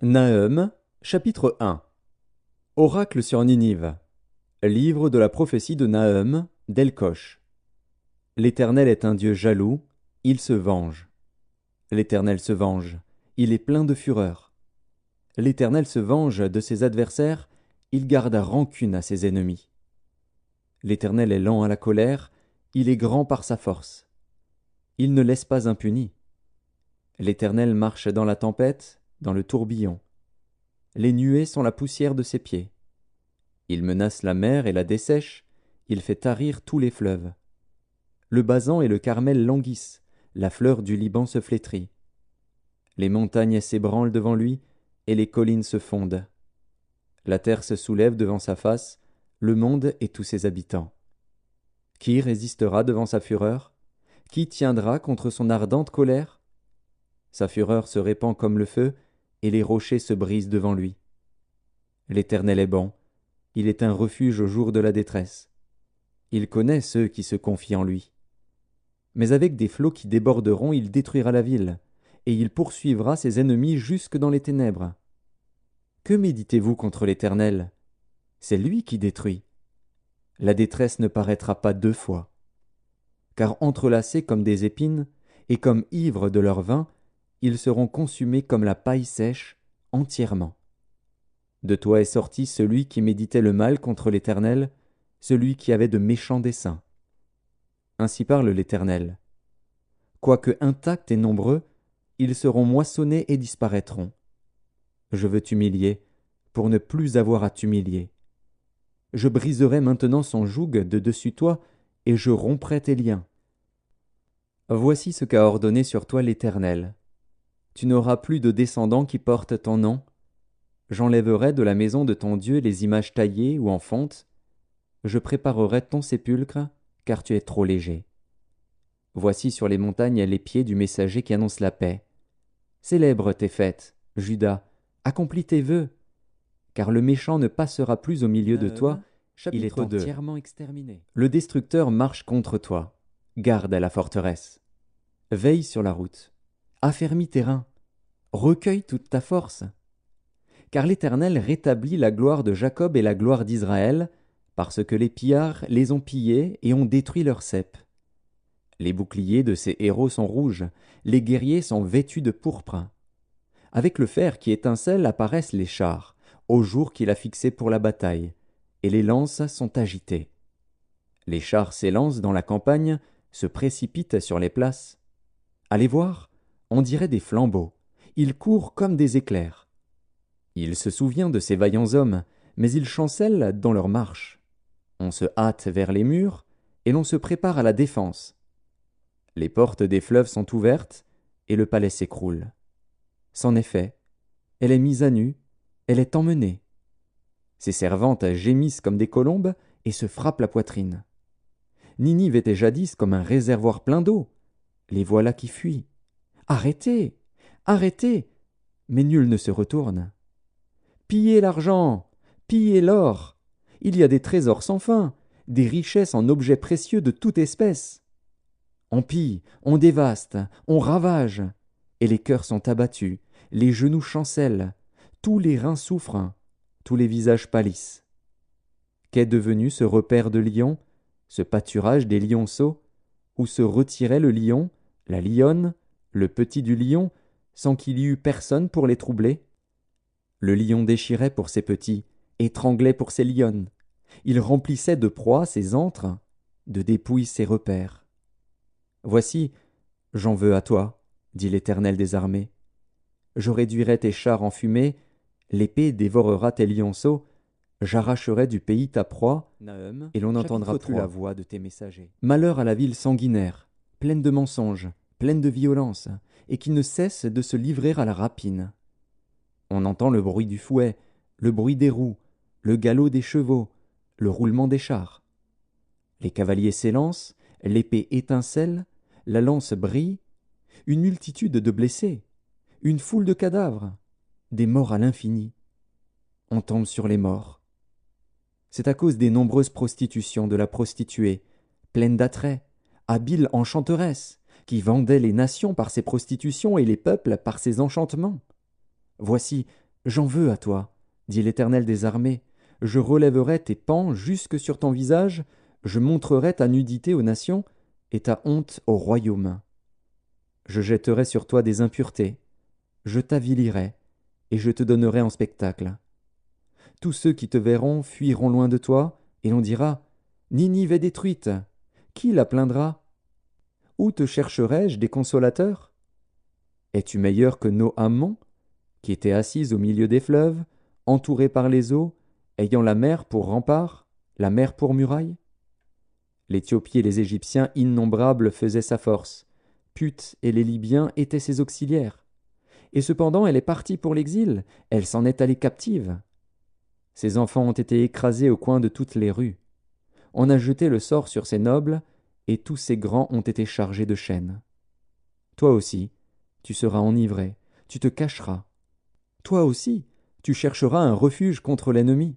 Nahum, chapitre 1. Oracle sur Ninive. Livre de la prophétie de Nahum, d'Elkosh. L'Éternel est un Dieu jaloux, il se venge. L'Éternel se venge, il est plein de fureur. L'Éternel se venge de ses adversaires, il garde rancune à ses ennemis. L'Éternel est lent à la colère, il est grand par sa force. Il ne laisse pas impuni. L'Éternel marche dans la tempête, dans le tourbillon. Les nuées sont la poussière de ses pieds. Il menace la mer et la dessèche, il fait tarir tous les fleuves. Le Basan et le Carmel languissent, la fleur du Liban se flétrit. Les montagnes s'ébranlent devant lui, et les collines se fondent. La terre se soulève devant sa face, le monde et tous ses habitants. Qui résistera devant sa fureur? Qui tiendra contre son ardente colère? Sa fureur se répand comme le feu, et les rochers se brisent devant lui. L'Éternel est bon, il est un refuge au jour de la détresse. Il connaît ceux qui se confient en lui. Mais avec des flots qui déborderont, il détruira la ville, et il poursuivra ses ennemis jusque dans les ténèbres. Que méditez-vous contre l'Éternel? C'est lui qui détruit. La détresse ne paraîtra pas deux fois. Car entrelacés comme des épines, et comme ivres de leur vin, ils seront consumés comme la paille sèche, entièrement. De toi est sorti celui qui méditait le mal contre l'Éternel, celui qui avait de méchants desseins. Ainsi parle l'Éternel. Quoique intacts et nombreux, ils seront moissonnés et disparaîtront. Je veux t'humilier, pour ne plus avoir à t'humilier. Je briserai maintenant son joug de dessus toi, et je romprai tes liens. Voici ce qu'a ordonné sur toi l'Éternel. Tu n'auras plus de descendants qui portent ton nom. J'enlèverai de la maison de ton Dieu les images taillées ou en fonte. Je préparerai ton sépulcre, car tu es trop léger. Voici sur les montagnes les pieds du messager qui annonce la paix. Célèbre tes fêtes, Juda, accomplis tes vœux, car le méchant ne passera plus au milieu de toi, il est entièrement exterminé. Le destructeur marche contre toi, garde à la forteresse. Veille sur la route, affermis tes reins, recueille toute ta force. Car l'Éternel rétablit la gloire de Jacob et la gloire d'Israël, parce que les pillards les ont pillés et ont détruit leurs ceps. Les boucliers de ces héros sont rouges, les guerriers sont vêtus de pourpre. Avec le fer qui étincelle apparaissent les chars, au jour qu'il a fixé pour la bataille, et les lances sont agitées. Les chars s'élancent dans la campagne, se précipitent sur les places. À les voir, on dirait des flambeaux, ils courent comme des éclairs. Il se souvient de ces vaillants hommes, mais ils chancellent dans leur marche. On se hâte vers les murs, et l'on se prépare à la défense. Les portes des fleuves sont ouvertes, et le palais s'écroule. C'en est fait, elle est mise à nu, elle est emmenée. Ses servantes gémissent comme des colombes et se frappent la poitrine. Ninive était jadis comme un réservoir plein d'eau. Les voilà qui fuient. Arrêtez, arrêtez, mais nul ne se retourne. Pillez l'argent, pillez l'or. Il y a des trésors sans fin, des richesses en objets précieux de toute espèce. On pille, on dévaste, on ravage, et les cœurs sont abattus, les genoux chancellent, tous les reins souffrent, tous les visages pâlissent. Qu'est devenu ce repaire de lions, ce pâturage des lionceaux, où se retirait le lion, la lionne, le petit du lion, sans qu'il y eût personne pour les troubler? Le lion déchirait pour ses petits, étranglait pour ses lionnes. Il remplissait de proie ses antres, de dépouilles ses repères. Voici, j'en veux à toi, dit l'Éternel des armées. Je réduirai tes chars en fumée, l'épée dévorera tes lionceaux, j'arracherai du pays ta proie, et l'on n'entendra plus la voix de tes messagers. Malheur à la ville sanguinaire, pleine de mensonges, pleine de violence, et qui ne cesse de se livrer à la rapine. On entend le bruit du fouet, le bruit des roues, le galop des chevaux, le roulement des chars. Les cavaliers s'élancent, l'épée étincelle, la lance brille, une multitude de blessés, une foule de cadavres, des morts à l'infini. On tombe sur les morts. C'est à cause des nombreuses prostitutions de la prostituée, pleine d'attraits, habile enchanteresse, qui vendait les nations par ses prostitutions et les peuples par ses enchantements. Voici, J'en veux à toi, dit l'Éternel des armées. Je relèverai tes pans jusque sur ton visage, je montrerai ta nudité aux nations et ta honte aux royaumes. Je jetterai sur toi des impuretés, je t'avilirai, et je te donnerai en spectacle. Tous ceux qui te verront fuiront loin de toi, et l'on dira, Ninive est détruite. Qui la plaindra? Où te chercherai-je des consolateurs? Es-tu meilleur que Noamon, qui était assise au milieu des fleuves, entourée par les eaux, ayant la mer pour rempart, la mer pour muraille? L'Éthiopie et les Égyptiens innombrables faisaient sa force. Put et les Libyens étaient ses auxiliaires. Et cependant elle est partie pour l'exil, elle s'en est allée captive. Ses enfants ont été écrasés au coin de toutes les rues. On a jeté le sort sur ses nobles, et tous ses grands ont été chargés de chaînes. Toi aussi, tu seras enivré, tu te cacheras. Toi aussi, tu chercheras un refuge contre l'ennemi.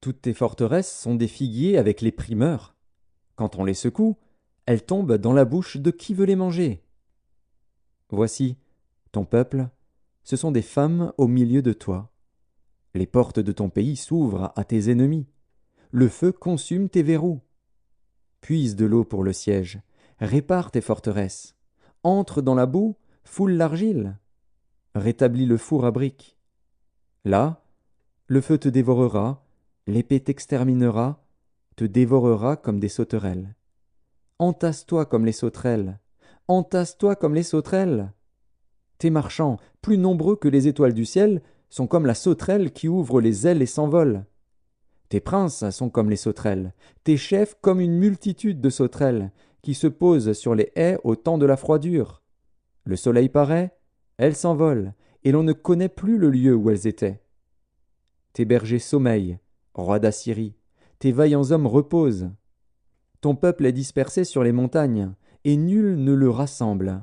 Toutes tes forteresses sont des figuiers avec les primeurs. Quand on les secoue, elles tombent dans la bouche de qui veut les manger. Voici, ton peuple, ce sont des femmes au milieu de toi. Les portes de ton pays s'ouvrent à tes ennemis. Le feu consume tes verrous. Puise de l'eau pour le siège, répare tes forteresses. Entre dans la boue, foule l'argile. Rétablis le four à briques. Là, le feu te dévorera, l'épée t'exterminera, te dévorera comme des sauterelles. Entasse-toi comme les sauterelles, entasse-toi comme les sauterelles. Tes marchands, plus nombreux que les étoiles du ciel, sont comme la sauterelle qui ouvre les ailes et s'envole. Tes princes sont comme les sauterelles, tes chefs comme une multitude de sauterelles, qui se posent sur les haies au temps de la froidure. Le soleil paraît, elles s'envolent, et l'on ne connaît plus le lieu où elles étaient. Tes bergers sommeillent, roi d'Assyrie, tes vaillants hommes reposent. Ton peuple est dispersé sur les montagnes, et nul ne le rassemble.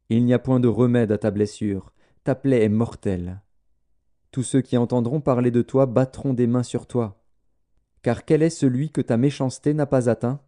Il n'y a point de remède à ta blessure, ta plaie est mortelle. Tous ceux qui entendront parler de toi battront des mains sur toi. Car quel est celui que ta méchanceté n'a pas atteint?